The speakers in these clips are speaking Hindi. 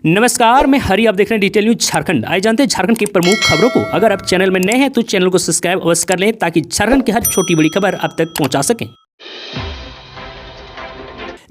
नमस्कार, मैं हरी। आप देख रहे हैं डिटेल न्यूज झारखंड। आइए जानते हैं झारखंड की प्रमुख खबरों को। अगर आप चैनल में नए हैं तो चैनल को सब्सक्राइब अवश्य कर लें ताकि झारखंड की हर छोटी बड़ी खबर आप तक पहुंचा सकें।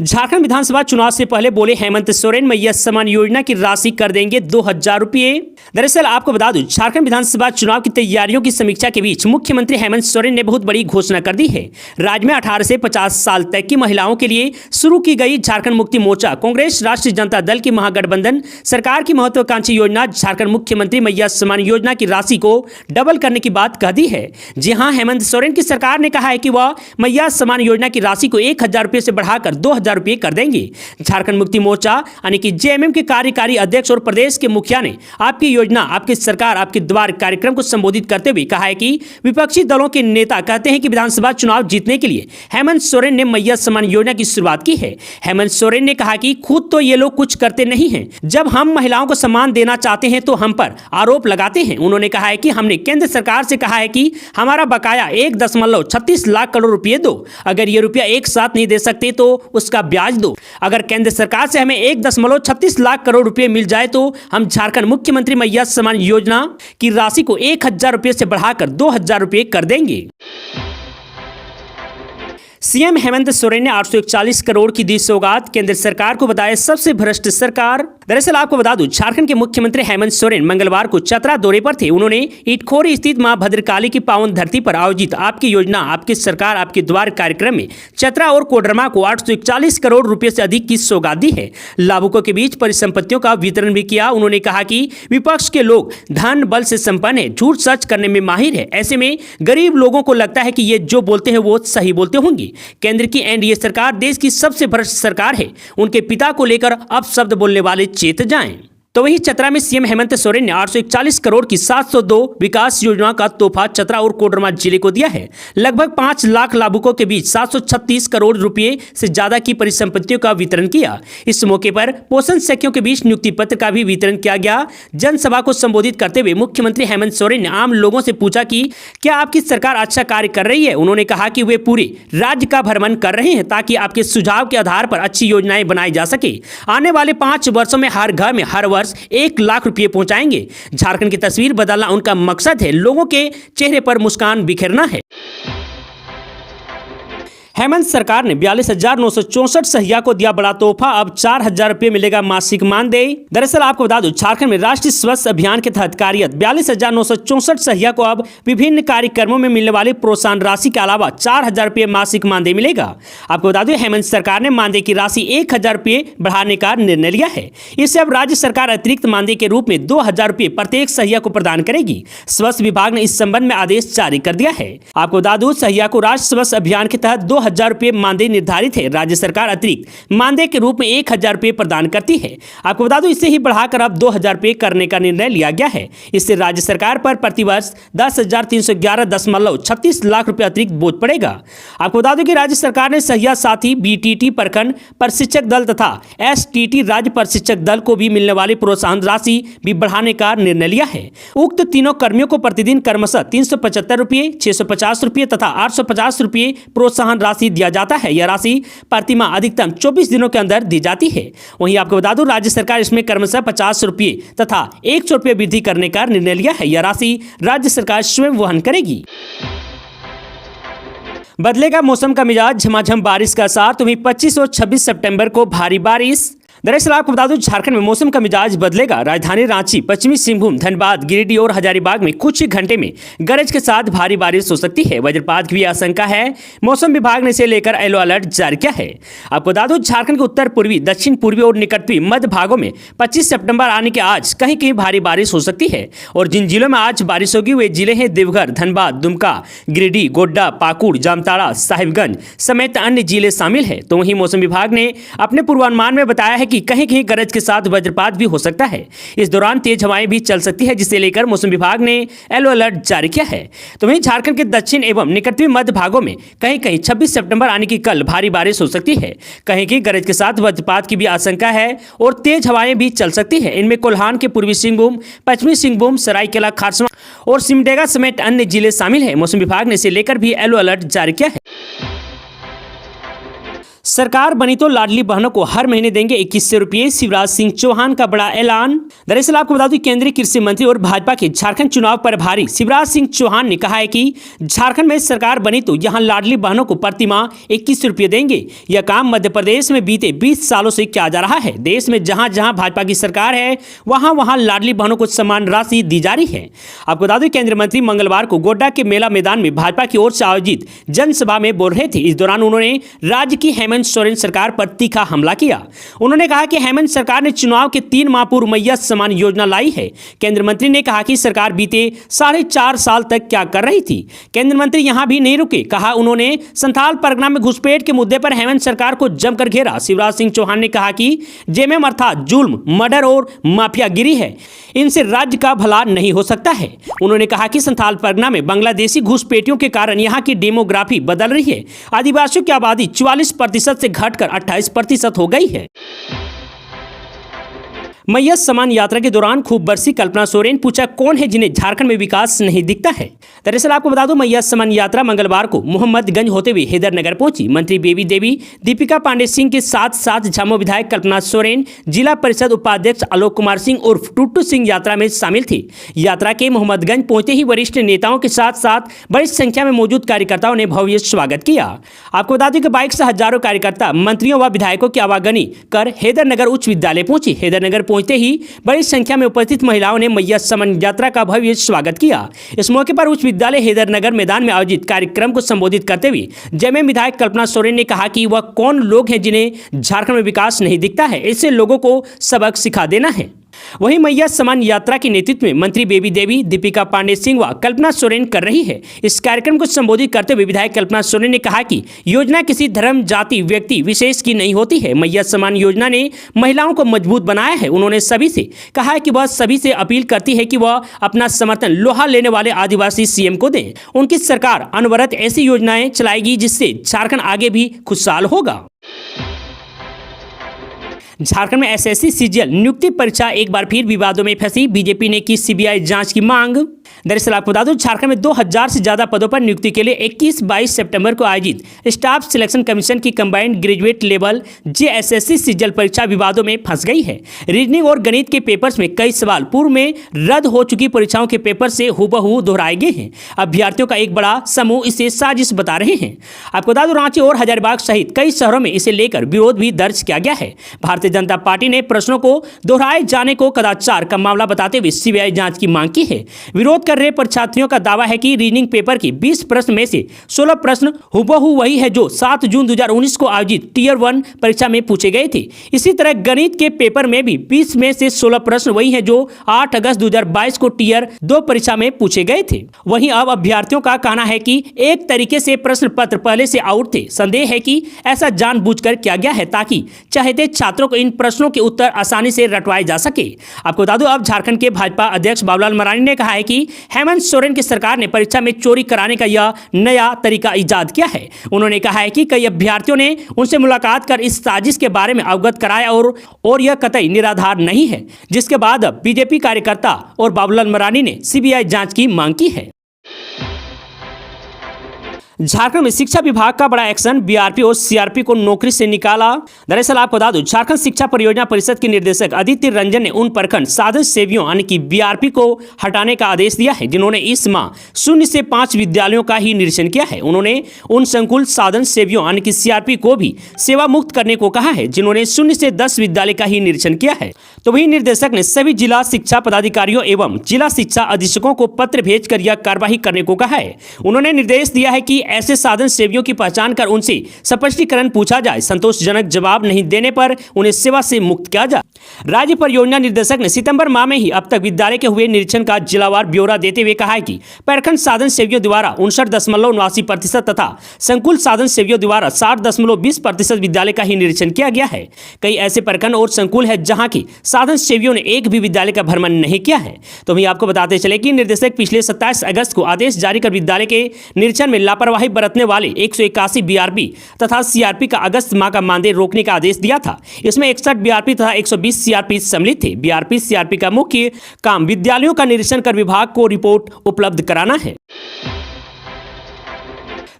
झारखंड विधानसभा चुनाव से पहले बोले हेमंत सोरेन, मैया सम्मान योजना की राशि कर देंगे 2000 रुपये। दरअसल आपको बता दूं, झारखंड विधानसभा चुनाव की तैयारियों की समीक्षा के बीच मुख्यमंत्री हेमंत सोरेन ने बहुत बड़ी घोषणा कर दी है। राज्य में 18 से 50 साल तक की महिलाओं के लिए शुरू की गई झारखंड मुक्ति मोर्चा कांग्रेस राष्ट्रीय जनता दल की महागठबंधन सरकार की महत्वाकांक्षी योजना झारखंड मुख्यमंत्री मैया सम्मान योजना की राशि को डबल करने की बात कह दी है। जी हां, हेमंत सोरेन की सरकार ने कहा है कि वह मैया सम्मान योजना की राशि को 1000 रुपये से बढ़ाकर 2000 रुपये कर देंगे। झारखंड मुक्ति मोर्चा यानी कि जेएमएम के कार्यकारी अध्यक्ष और प्रदेश के मुखिया ने आपकी योजना, आपकी सरकार, आपके द्वार कार्यक्रम को संबोधित करते हुए कहा है कि विपक्षी दलों के नेता कहते हैं कि विधानसभा चुनाव जीतने के लिए हेमंत सोरेन ने मैया सम्मान योजना की शुरुआत की है। हेमंत सोरेन ने कहा कि खुद तो ये लोग कुछ करते नहीं हैं, जब हम महिलाओं को सम्मान देना चाहते हैं तो हम पर आरोप लगाते हैं। उन्होंने कहा है कि हमने केंद्र सरकार से कहा है कि हमारा बकाया 1.36 लाख करोड़ रुपए दो। अगर ये रुपया एक साथ नहीं दे सकते तो उसका ब्याज दो। अगर केंद्र सरकार से हमें 1.36 लाख करोड़ रुपए मिल जाए तो हम झारखंड मुख्यमंत्री मैया सम्मान योजना की राशि को 1000 रुपये से बढ़ाकर 2000 रुपये कर देंगे। सीएम हेमंत सोरेन ने 841 करोड़ की दी सौगात, केंद्र सरकार को बताया सबसे भ्रष्ट सरकार। दरअसल आपको बता दूं, झारखंड के मुख्यमंत्री हेमंत सोरेन मंगलवार को चतरा दौरे पर थे। उन्होंने इटखोरी स्थित मां भद्रकाली की पावन धरती पर आयोजित आपकी योजना, आपकी सरकार, आपके द्वार कार्यक्रम में चतरा और कोडरमा को 841 करोड़ रुपए से अधिक की सौगात दी है। लाभुकों के बीच परिसंपत्तियों का वितरण भी किया। उन्होंने कहा कि विपक्ष के लोग धन बल से संपन्न है, झूठ सच करने में माहिर है। ऐसे में गरीब लोगों को लगता है कि ये जो बोलते हैं वो सही बोलते होंगे। केंद्र की एनडीए सरकार देश की सबसे भ्रष्ट सरकार है। उनके पिता को लेकर अपशब्द बोलने वाले चेत जाएं। तो वही चतरा में सीएम हेमंत सोरेन ने 841 करोड़ की 702 विकास योजनाओं का तोहफा चतरा और कोडरमा जिले को दिया है। लगभग 5 लाख लाभुकों के बीच 736 करोड़ रुपए से ज्यादा की परिसंपत्तियों का वितरण किया। इस मौके पर पोषण सखियों के बीच नियुक्ति पत्र का भी वितरण किया गया। जनसभा को संबोधित करते हुए मुख्यमंत्री हेमंत सोरेन ने आम लोगों से पूछा कि क्या आपकी सरकार अच्छा कार्य कर रही है। उन्होंने कहा कि वे पूरे राज्य का भ्रमण कर रहे हैं ताकि आपके सुझाव के आधार पर अच्छी योजनाएं बनाई जा सके। आने वाले 5 वर्षों में हर घर में हर वर्ष 1 लाख रुपये पहुंचाएंगे। झारखंड की तस्वीर बदलना उनका मकसद है, लोगों के चेहरे पर मुस्कान बिखेरना है। हेमंत सरकार ने 42,964 सहिया को दिया बड़ा तोहफा, अब 4000 रुपये मिलेगा मासिक मानदेय। दरअसल आपको बता दूं, झारखंड में राष्ट्रीय स्वच्छ अभियान के तहत कार्यरत 42,964 सहिया को अब विभिन्न कार्यक्रमों में मिलने वाली प्रोत्साहन राशि के अलावा 4000 रुपये मासिक मानदेय मिलेगा। आपको बता दूं, हेमंत सरकार ने मानदेय की राशि 1000 रुपये बढ़ाने का निर्णय लिया है। इससे अब राज्य सरकार अतिरिक्त मानदेय के रूप में 2000 रुपये प्रत्येक सहिया को प्रदान करेगी। स्वास्थ्य विभाग ने इस संबंध में आदेश जारी कर दिया है। आपको बता दूं, सहिया को राष्ट्रीय स्वच्छ अभियान के तहत 2000 रुपये मानदेय निर्धारित है। राज्य सरकार अतिरिक्त मानदेय के रूप में 1000 रुपये प्रदान करती है। आपको बता दूं, इसे ही बढ़ाकर अब 2000 रुपये करने का निर्णय लिया गया है। इससे राज्य सरकार पर प्रतिवर्ष 10,311.36 लाख रुपये अतिरिक्त बोझ पड़ेगा। आपको बता दूं कि राज्य सरकार ने सहिया साथी, बीटीटी प्रखंड प्रशिक्षक दल तथा एसटीटी राज्य प्रशिक्षक दल को भी मिलने वाली प्रोत्साहन राशि भी बढ़ाने का निर्णय लिया है। उक्त तीनों कर्मियों को प्रतिदिन क्रमशः 375 रुपये, 650 रुपये तथा 850 रुपये प्रोत्साहन राशि दिया जाता है। यह राशि प्रतिमाह अधिकतम 24 दिनों के अंदर दी जाती है। वहीं आपको बता दूं, राज्य सरकार इसमें क्रमशः 50 रुपये तथा 100 रुपये वृद्धि करने का निर्णय लिया है। यह राशि राज्य सरकार स्वयं वहन करेगी। बदलेगा मौसम का मिजाज, झमाझम बारिश का असर। तो वहीं 25 और 26 सितंबर को भारी बारिश। दरअसल आपको बता दूं, झारखंड में मौसम का मिजाज बदलेगा। राजधानी रांची, पश्चिमी सिंहभूम, धनबाद, गिरिडीह और हजारीबाग में कुछ ही घंटे में गरज के साथ भारी बारिश हो सकती है। वज्रपात की भी आशंका है। मौसम विभाग ने इसे लेकर येलो अलर्ट जारी किया है। आपको बता दूं, झारखंड के उत्तर पूर्वी, दक्षिण पूर्वी और निकटवी मध्य भागों में 25 सितंबर आने के आज कहीं कहीं भारी बारिश हो सकती है। और जिन जिलों में आज बारिश होगी वे जिले हैं देवघर, धनबाद, दुमका, गिरिडीह, गोड्डा, पाकुड़, जामताड़ा, साहिबगंज समेत अन्य जिले शामिल है। तो वहीं मौसम विभाग ने अपने पूर्वानुमान में बताया है कि कहीं कहीं गरज के साथ वज्रपात भी हो सकता है। इस दौरान तेज हवाएं भी चल सकती है, जिसे लेकर मौसम विभाग ने येलो अलर्ट जारी किया है। तो वहीं झारखंड के दक्षिण एवं निकटवी मध्य भागों में कहीं कहीं 26 सितंबर आने की कल भारी बारिश हो सकती है। कहीं कहीं गरज के साथ वज्रपात की भी आशंका है और तेज हवाएं भी चल सकती है। इनमें कोल्हान के पूर्वी सिंहभूम, पश्चिमी सिंहभूम, सरायकेला खारसावां और सिमडेगा समेत अन्य जिले शामिल है। मौसम विभाग ने इसे लेकर भी येलो अलर्ट जारी किया है। सरकार बनी तो लाडली बहनों को हर महीने देंगे 2100 रुपये, शिवराज सिंह चौहान का बड़ा ऐलान। दरअसल आपको बता दूं केंद्रीय कृषि मंत्री और भाजपा के झारखंड चुनाव प्रभारी शिवराज सिंह चौहान ने कहा है कि झारखंड में सरकार बनी तो यहां लाडली बहनों को प्रति माह 2100 रुपये देंगे। यह काम मध्य प्रदेश में बीते 20 सालों से किया जा रहा है। देश में जहां जहां भाजपा की सरकार है वहां वहां लाडली बहनों को समान राशि दी जा रही है। आपको बता दें केंद्रीय मंत्री मंगलवार को गोड्डा के मेला मैदान में भाजपा की ओर से आयोजित जनसभा में बोल रहे थे। इस दौरान उन्होंने राज्य की हेमंत सोरेन सरकार पर तीखा हमला किया। उन्होंने कहा कि हेमंत सरकार ने चुनाव के 3 माह पूर्व मैया सम्मान योजना लाई है। केंद्रीय मंत्री ने कहा कि सरकार बीते 4.5 साल तक क्या कर रही थी। केंद्रीय मंत्री यहां भी नहीं रुके। कहा उन्होंने संथाल परगना में घुसपैठ के मुद्दे पर हेमंत सरकार को जमकर घेरा। शिवराज सिंह चौहान ने कहा कि जेएमएम अर्थात जुल्म, मर्डर और माफियागिरी है, इनसे राज्य का भला नहीं हो सकता है। उन्होंने कहा कि संथाल परगना में बांग्लादेशी घुसपैठियों के कारण यहां की डेमोग्राफी बदल रही है। आदिवासियों की आबादी 44% से घटकर 28% हो गई है। मैया सम्मान यात्रा के दौरान खूब बरसी कल्पना सोरेन, पूछा कौन है जिन्हें झारखंड में विकास नहीं दिखता है। दरअसल आपको बता दूं मैया सम्मान यात्रा मंगलवार को मोहम्मदगंज होते हुए हैदरनगर पहुंची। मंत्री बेबी देवी, दीपिका पांडे सिंह के साथ साथ झामो विधायक कल्पना सोरेन, जिला परिषद उपाध्यक्ष आलोक कुमार सिंह उर्फ टुट्टू सिंह यात्रा में शामिल थे। यात्रा के मोहम्मदगंज पहुंचते ही वरिष्ठ नेताओं के साथ साथ बड़ी संख्या में मौजूद कार्यकर्ताओं ने भव्य स्वागत किया। आपको बता दें कि बाइक से हजारों कार्यकर्ता मंत्रियों व विधायकों की आवागनी कर हैदरनगर उच्च विद्यालय पहुंची। हैदरनगर पहुंचते ही बड़ी संख्या में उपस्थित महिलाओं ने मैया सम्मान यात्रा का भव्य स्वागत किया। इस मौके पर उच्च विद्यालय हैदरनगर मैदान में आयोजित कार्यक्रम को संबोधित करते हुए जेएमएम विधायक कल्पना सोरेन ने कहा कि वह कौन लोग हैं जिन्हें झारखंड में विकास नहीं दिखता है, ऐसे लोगों को सबक सिखा देना है। वहीं मैया सम्मान यात्रा के नेतृत्व में मंत्री बेबी देवी, दीपिका पांडे सिंह व कल्पना सोरेन कर रही है। इस कार्यक्रम को संबोधित करते हुए विधायक कल्पना सोरेन ने कहा कि योजना किसी धर्म, जाति, व्यक्ति विशेष की नहीं होती है। मैया सम्मान योजना ने महिलाओं को मजबूत बनाया है। उन्होंने सभी से कहा है कि वह सभी से अपील करती है कि वह अपना समर्थन लोहा लेने वाले आदिवासी सीएम को दें। उनकी सरकार अनवरत ऐसी योजनाएं चलाएगी जिससे झारखंड आगे भी खुशहाल होगा। झारखंड में एसएससी सीजीएल नियुक्ति परीक्षा एक बार फिर विवादों में फंसी। बीजेपी ने की सीबीआई जांच की मांग। दरअसल आपको बता दूं झारखंड में 2000 से ज्यादा पदों पर नियुक्ति के लिए 21-22 सितंबर को आयोजित स्टाफ सिलेक्शन कमीशन की combined graduate level JSSC CGL परीक्षा विवादों में फंस गई है। रीजनिंग और गणित के पेपर्स में कई सवाल पूर्व में रद्द हो चुकी परीक्षाओं के पेपर से हूबहू दोहराए गए हैं। अभ्यर्थियों का एक बड़ा समूह इसे साजिश बता रहे हैं। आपको बता दूं रांची और हजारीबाग सहित कई शहरों में इसे लेकर विरोध भी दर्ज किया गया है। भारतीय जनता पार्टी ने प्रश्नों को दोहराए जाने को कदाचार का मामला बताते हुए सीबीआई जांच की मांग की है। विरोध कर रहे परीक्षार्थियों का दावा है कि रीजनिंग पेपर के 20 प्रश्न में से 16 प्रश्न हूबहू वही है जो 7 जून 2019 को आयोजित टियर 1 परीक्षा में पूछे गए थे। इसी तरह गणित के पेपर में भी 20 में से 16 प्रश्न वही है जो 8 अगस्त 2022 को टियर 2 परीक्षा में पूछे गए थे। वहीं अब अभ्यर्थियों का कहना है कि एक तरीके से प्रश्न पत्र पहले से आउट थे। संदेह है कि ऐसा जानबूझकर किया गया है ताकि चाहते छात्रों को इन प्रश्नों के उत्तर आसानी से रटवाए जा सके। आपको बता दूं अब झारखंड के भाजपा अध्यक्ष बाबूलाल मरांडी ने कहा है कि हेमंत सोरेन की सरकार ने परीक्षा में चोरी कराने का यह नया तरीका इजाद किया है। उन्होंने कहा है कि कई अभ्यर्थियों ने उनसे मुलाकात कर इस साजिश के बारे में अवगत कराया और यह कतई निराधार नहीं है, जिसके बाद अब बीजेपी कार्यकर्ता और बाबूलाल मरांडी ने सीबीआई जांच की मांग की है। झारखंड में शिक्षा विभाग का बड़ा एक्शन, बीआरपी और सीआरपी को नौकरी से निकाला। दरअसल आपको बता दूं झारखंड शिक्षा परियोजना परिषद के निर्देशक आदित्य रंजन ने उन प्रखंड साधन सेवियों यानी कि बीआरपी को हटाने का आदेश दिया है जिन्होंने इस माह 0 से 5 विद्यालयों का ही निरीक्षण किया है। उन्होंने उन संकुल साधन सेवियों यानी कि सीआरपी को भी सेवा मुक्त करने को कहा है जिन्होंने 0 से 10 विद्यालय का ही निरीक्षण किया है। तो वही निर्देशक ने सभी जिला शिक्षा पदाधिकारियों एवं जिला शिक्षा अधीक्षकों को पत्र भेजकर यह कार्यवाही करने को कहा है। उन्होंने निर्देश दिया है कि ऐसे साधन सेवियों की पहचान कर उनसे स्पष्टीकरण पूछा जाए। संतोषजनक जवाब नहीं देने पर उन्हें सेवा से मुक्त किया जाए। राज्य परियोजना निर्देशक ने सितंबर माह में ही अब तक विद्यालय के हुए निरीक्षण का जिलावार ब्यौरा देते हुए कहा है कि प्रखंड साधन सेवियों द्वारा 59.79% तथा संकुल साधन सेवियों द्वारा 60.20% विद्यालय का ही निरीक्षण किया गया है। कई ऐसे प्रखंड और संकुल है जहाँ की साधन सेवियों ने एक भी विद्यालय का भ्रमण नहीं किया है। तो वहीं आपको बताते चले कि निर्देशक पिछले 27 अगस्त को आदेश जारी कर विद्यालय के निरीक्षण में लापरवाही बरतने वाले 181 बीआरपी तथा सीआरपी का अगस्त माह का मानदेय रोकने का आदेश दिया था। इसमें 61 बीआरपी तथा 120 सीआरपी सम्मिलित थे। बीआरपी सीआरपी का मुख्य काम विद्यालयों का निरीक्षण कर विभाग को रिपोर्ट उपलब्ध कराना है।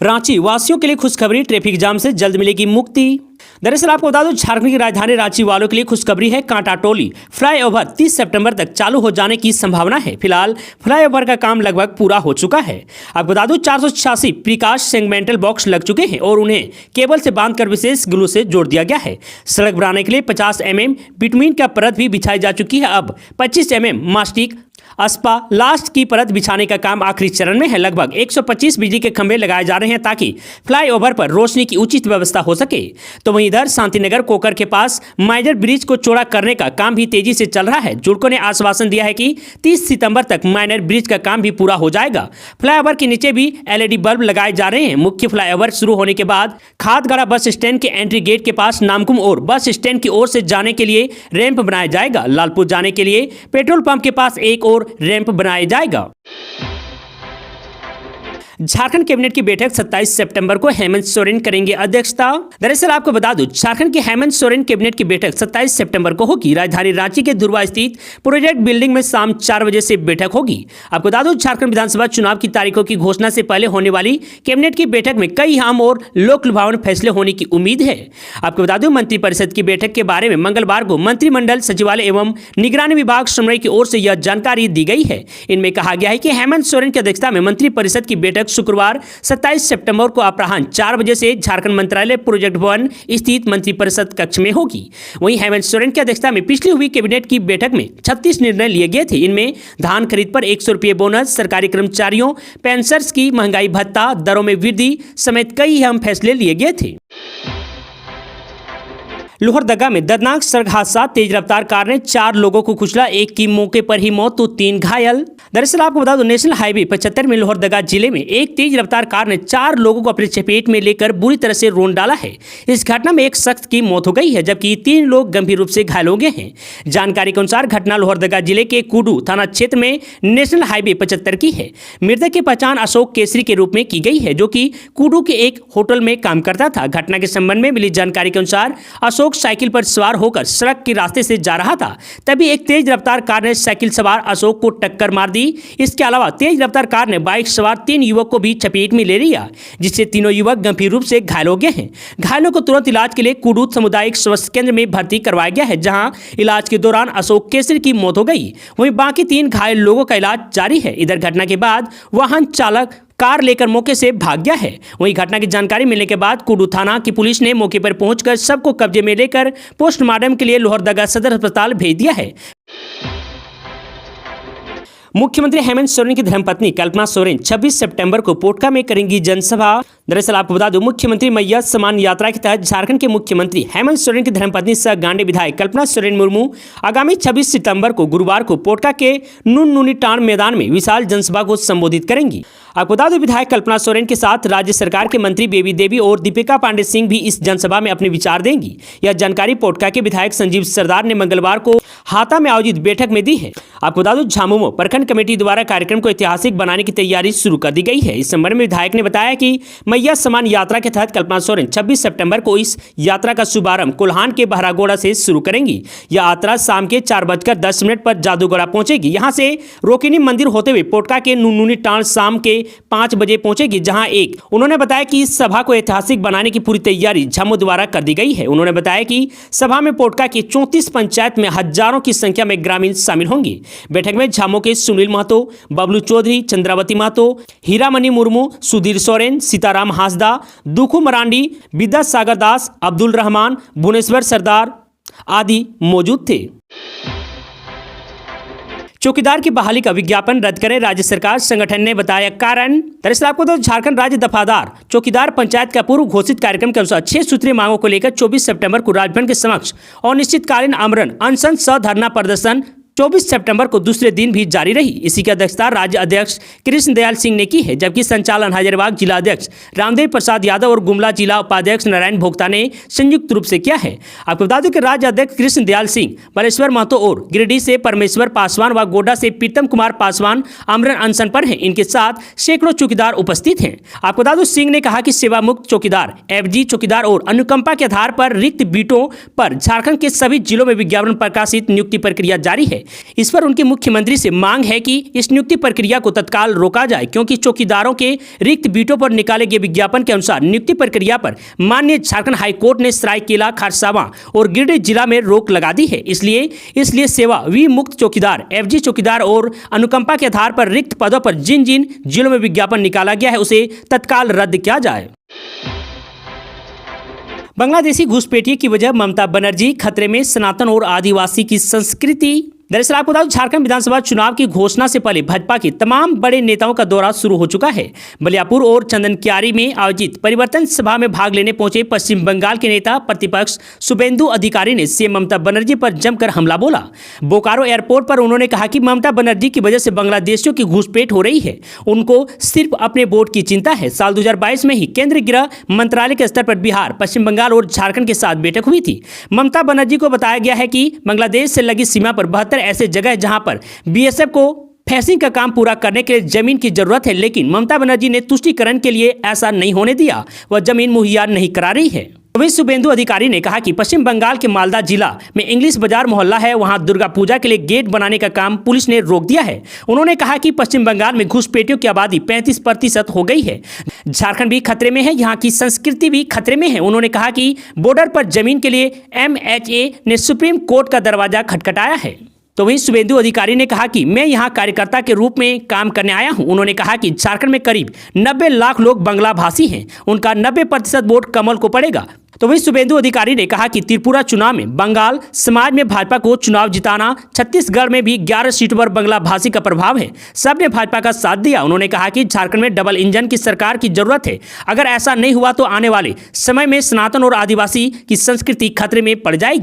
रांची वासियों के लिए खुशखबरी, ट्रैफिक जाम से जल्द मिलेगी मुक्ति। दरअसल आपको बता दूं, झारखंड की राजधानी रांची वालों के लिए खुशखबरी है। कांटा टोली फ्लाईओवर 30 सितंबर तक चालू हो जाने की संभावना है। फिलहाल फ्लाईओवर का काम लगभग पूरा हो चुका है। आपको बता दूं, 486 प्रीकास्ट सेगमेंटल बॉक्स लग चुके हैं और उन्हें केबल से बांधकर विशेष ग्लू से जोड़ दिया गया है। सड़क बनाने के लिए 50 mm बिटुमिन का परत भी बिछाई जा चुकी है। अब 25 mm मास्टिक अस्पा लास्ट की परत बिछाने का काम आखिरी चरण में है। लगभग 125 बिजली के खंभे लगाए जा रहे हैं ताकि फ्लाईओवर पर रोशनी की उचित व्यवस्था हो सके। तो वहीं इधर शांतिनगर कोकर के पास माइजर ब्रिज को चौड़ा करने का काम भी तेजी से चल रहा है। जुड़को ने आश्वासन दिया है कि 30 सितंबर तक माइनर ब्रिज का काम भी पूरा हो जाएगा। फ्लाईओवर के नीचे भी LED बल्ब लगाए जा रहे हैं। मुख्य फ्लाईओवर शुरू होने के बाद खादगड़ा बस स्टैंड के एंट्री गेट के पास नामकुम और बस स्टैंड की ओर से जाने के लिए रैंप बनाया जाएगा। लालपुर जाने के लिए पेट्रोल पंप के पास एक और रैंप बनाया जाएगा। झारखंड कैबिनेट की बैठक 27 सितंबर को हेमंत सोरेन करेंगे अध्यक्षता। दरअसल आपको बता दूं, झारखंड के हेमंत सोरेन कैबिनेट की बैठक 27 सितंबर को होगी। राजधानी रांची के धुरवा स्थित प्रोजेक्ट बिल्डिंग में शाम 4 बजे से बैठक होगी। आपको बता दूं, झारखंड विधानसभा चुनाव की तारीखों की घोषणा से पहले होने वाली कैबिनेट की बैठक में कई अहम और लोक लुभावन फैसले होने की उम्मीद है। आपको बता दूं, मंत्रिपरिषद की बैठक के बारे में मंगलवार को मंत्रिमंडल सचिवालय एवं निगरानी विभाग समन्वय की ओर से यह जानकारी दी गई है। इनमें कहा गया है कि हेमंत सोरेन की अध्यक्षता में मंत्रिपरिषद की बैठक शुक्रवार 27 सितंबर को अपराह्न 4 बजे से झारखंड मंत्रालय प्रोजेक्ट भवन स्थित मंत्रिपरिषद कक्ष में होगी। वहीं हेमंत सोरेन की अध्यक्षता में पिछली हुई कैबिनेट की बैठक में 36 निर्णय लिए गए थे। इनमें धान खरीद पर 100 रुपये बोनस, सरकारी कर्मचारियों पेंशनर्स की महंगाई भत्ता दरों में वृद्धि समेत कई अहम फैसले लिए गए थे। लोहरदगा में दर्दनाक सड़क हादसा, तेज रफ्तार कार ने 4 लोगों को कुचला, एक की मौके पर ही मौत तो 3 घायल। दरअसल आपको बता दो, नेशनल हाईवे 75 में लोहरदगा जिले में एक तेज रफ्तार कार ने 4 लोगों को अपनी चपेट में लेकर बुरी तरह से रोन डाला है। इस घटना में एक शख्स की मौत हो गई है जबकि 3 लोग गंभीर रूप से घायल हो गए हैं। जानकारी के अनुसार घटना लोहरदगा जिले के कुडू थाना क्षेत्र में नेशनल हाईवे 75 की है। मृतक की पहचान अशोक केसरी के रूप में की गई है जो कि कुडू के एक होटल में काम करता था। घटना के संबंध में मिली जानकारी के अनुसार अशोक साइकिल पर सवार होकर सड़क के रास्ते से जा रहा था, तभी एक तेज रफ्तार कार ने साइकिल सवार अशोक को टक्कर मार दी। इसके अलावा तेज रफ्तार कार ने बाइक सवार 3 युवक को भी चपेट में ले लिया, जिससे तीनों युवक गंभीर रूप से घायल हो गए हैं। घायलों को तुरंत इलाज के लिए कुडू सामुदायिक स्वास्थ्य केंद्र में भर्ती करवाया गया है, जहां इलाज के दौरान अशोक केसरी की मौत हो गई। वहीं बाकी 3 घायल लोगों का इलाज जारी है। इधर घटना के बाद वाहन चालक कार लेकर मौके से भाग गया है। वहीं घटना की जानकारी मिलने के बाद कुडू थाना की पुलिस ने मौके पर पहुंचकर शव को कब्जे में लेकर पोस्टमार्टम के लिए लोहरदगा सदर अस्पताल भेज दिया है। मुख्यमंत्री हेमंत सोरेन की धर्मपत्नी कल्पना सोरेन 26 सितंबर को पोटका में करेंगी जनसभा। दरअसल आपको बता दूं, मुख्यमंत्री मैया सम्मान यात्रा के तहत झारखंड के मुख्यमंत्री हेमंत सोरेन की धर्मपत्नी सह गांडी विधायक कल्पना सोरेन मुर्मू आगामी 26 सितंबर को गुरुवार को पोटका के नुननुनीटान मैदान में विशाल जनसभा को संबोधित करेंगी। आपको बता दें, विधायक कल्पना सोरेन के साथ राज्य सरकार के मंत्री बेबी देवी और दीपिका पांडे सिंह भी इस जनसभा में अपने विचार देंगी। यह जानकारी पोटका के विधायक संजीव सरदार ने मंगलवार को हाता में आयोजित बैठक में दी है। आपको बता दूं, झामुमो प्रखंड कमेटी द्वारा कार्यक्रम को ऐतिहासिक बनाने की तैयारी शुरू कर दी गई है। इस संबंध में विधायक ने बताया कि मैया सम्मान यात्रा के तहत कल्पना सोरेन 26 सितंबर को इस यात्रा का शुभारंभ कोल्हान के बहरागोड़ा से शुरू करेंगी। यह यात्रा शाम के 4:10 पर जादूगोड़ा पहुंचेगी। यहां से रोकिनी मंदिर होते हुए पोटका के नुननुनीटान शाम के 5 बजे पहुंचेगी, जहां उन्होंने बताया कि इस सभा को ऐतिहासिक बनाने की पूरी तैयारी झामू द्वारा कर दी गई है। उन्होंने बताया कि सभा में पोटका की 34 पंचायत में हजारों की संख्या में ग्रामीण शामिल होंगे। बैठक में झामू के सुनील महतो, बबलू चौधरी, चंद्रावती महतो, हीरामणि मुर्मू, सुधीर सोरेन, सीताराम हांसदा, दुखू मरांडी, विद्यासागर दास, अब्दुल रहमान, भुवनेश्वर सरदार आदि मौजूद थे। चौकीदार की बहाली का विज्ञापन रद्द करे राज्य सरकार, संगठन ने बताया कारण। दरअसल आपको तो झारखंड राज्य दफादार चौकीदार पंचायत का पूर्व घोषित कार्यक्रम के अनुसार 6 सूत्रीय मांगों को लेकर 24 सितंबर को राजभवन के समक्ष अनिश्चितकालीन आमरण अनशन सह धरना प्रदर्शन 24 सितंबर को दूसरे दिन भी जारी रही। इसी की अध्यक्षता राज्य अध्यक्ष कृष्ण दयाल सिंह ने की है, जबकि संचालन हजारीबाग जिला अध्यक्ष रामदेव प्रसाद यादव और गुमला जिला उपाध्यक्ष नारायण भोक्ता ने संयुक्त रूप से किया है। आपको बता दें कि राज्य अध्यक्ष कृष्ण दयाल सिंह, बालेश्वर महतो और गिरिडीह से परमेश्वर पासवान व गोड्डा से प्रीतम कुमार पासवान आमरण अनशन पर हैं। इनके साथ सैकड़ों चौकीदार उपस्थित हैं। आपको बता दें, सिंह ने कहा कि सेवा मुक्त चौकीदार, FG चौकीदार और अनुकंपा के आधार पर रिक्त बीटों पर झारखंड के सभी जिलों में विज्ञापन प्रकाशित नियुक्ति प्रक्रिया जारी है। है। इस पर उनके मुख्यमंत्री से मांग है कि इस नियुक्ति प्रक्रिया को तत्काल रोका जाए, क्योंकि चौकीदारों के रिक्त बीटों पर निकाले गए विज्ञापन के अनुसार नियुक्ति प्रक्रिया पर माननीय झारखंड हाईकोर्ट ने सरायकेला, खरसावां और गिरिडीह जिला में रोक लगा दी है। इसलिए सेवा विमुक्त चौकीदार, एफजी चौकीदार और अनुकंपा के आधार पर रिक्त पदों पर जिन जिन जिलों में विज्ञापन निकाला गया है उसे तत्काल रद्द किया जाए। बांग्लादेशी घुसपैठियों की वजह ममता बनर्जी, खतरे में सनातन और आदिवासी की संस्कृति। दरअसल आपको बता दूं, झारखंड विधानसभा चुनाव की घोषणा से पहले भाजपा के तमाम बड़े नेताओं का दौरा शुरू हो चुका है। बलियापुर और चंदनकियारी में आयोजित परिवर्तन सभा में भाग लेने पहुंचे पश्चिम बंगाल के नेता प्रतिपक्ष शुभेंदु अधिकारी ने सीएम ममता बनर्जी पर जमकर हमला बोला। बोकारो एयरपोर्ट पर उन्होंने कहा कि ममता बनर्जी की वजह से बांग्लादेशियों की घुसपैठ हो रही है, उनको सिर्फ अपने वोट की चिंता है। साल 2022 में ही केंद्रीय गृह मंत्रालय के स्तर पर बिहार, पश्चिम बंगाल और झारखंड के साथ बैठक हुई थी। ममता बनर्जी को बताया गया है कि बांग्लादेश से लगी सीमा पर 72 ऐसे जगह है जहां पर बीएसएफ को फेंसिंग का काम पूरा करने के लिए जमीन की जरूरत है, लेकिन ममता बनर्जी ने तुष्टीकरण के लिए ऐसा नहीं होने दिया, वह जमीन मुहैया नहीं करा रही है। वहीं शुभेंदु अधिकारी ने कहा कि पश्चिम बंगाल के मालदा जिला में इंग्लिश बाजार मोहल्ला है, वहां दुर्गा पूजा के लिए गेट बनाने का काम पुलिस ने रोक दिया है। उन्होंने कहा कि पश्चिम बंगाल में घुसपैठियों की आबादी 35% हो गई है। झारखंड भी खतरे में है, यहाँ की संस्कृति भी खतरे में है। उन्होंने कहा कि बॉर्डर पर जमीन के लिए MHA ने सुप्रीम कोर्ट का दरवाजा खटखटाया है। तो वहीं शुभेंदु अधिकारी ने कहा कि मैं यहां कार्यकर्ता के रूप में काम करने आया हूं। उन्होंने कहा कि झारखंड में करीब 90 लाख लोग बांग्ला भाषी हैं, उनका 90% वोट कमल को पड़ेगा। तो वहीं शुभेंदु अधिकारी ने कहा कि त्रिपुरा चुनाव में बंगाल समाज में भाजपा को चुनाव जिताना, छत्तीसगढ़ में भी 11 सीटों पर बांग्ला भाषी का प्रभाव है, सबने भाजपा का साथ दिया। उन्होंने कहा कि झारखंड में डबल इंजन की सरकार की जरूरत है, अगर ऐसा नहीं हुआ तो आने वाले समय में सनातन और आदिवासी की संस्कृति खतरे में पड़ जाएगी।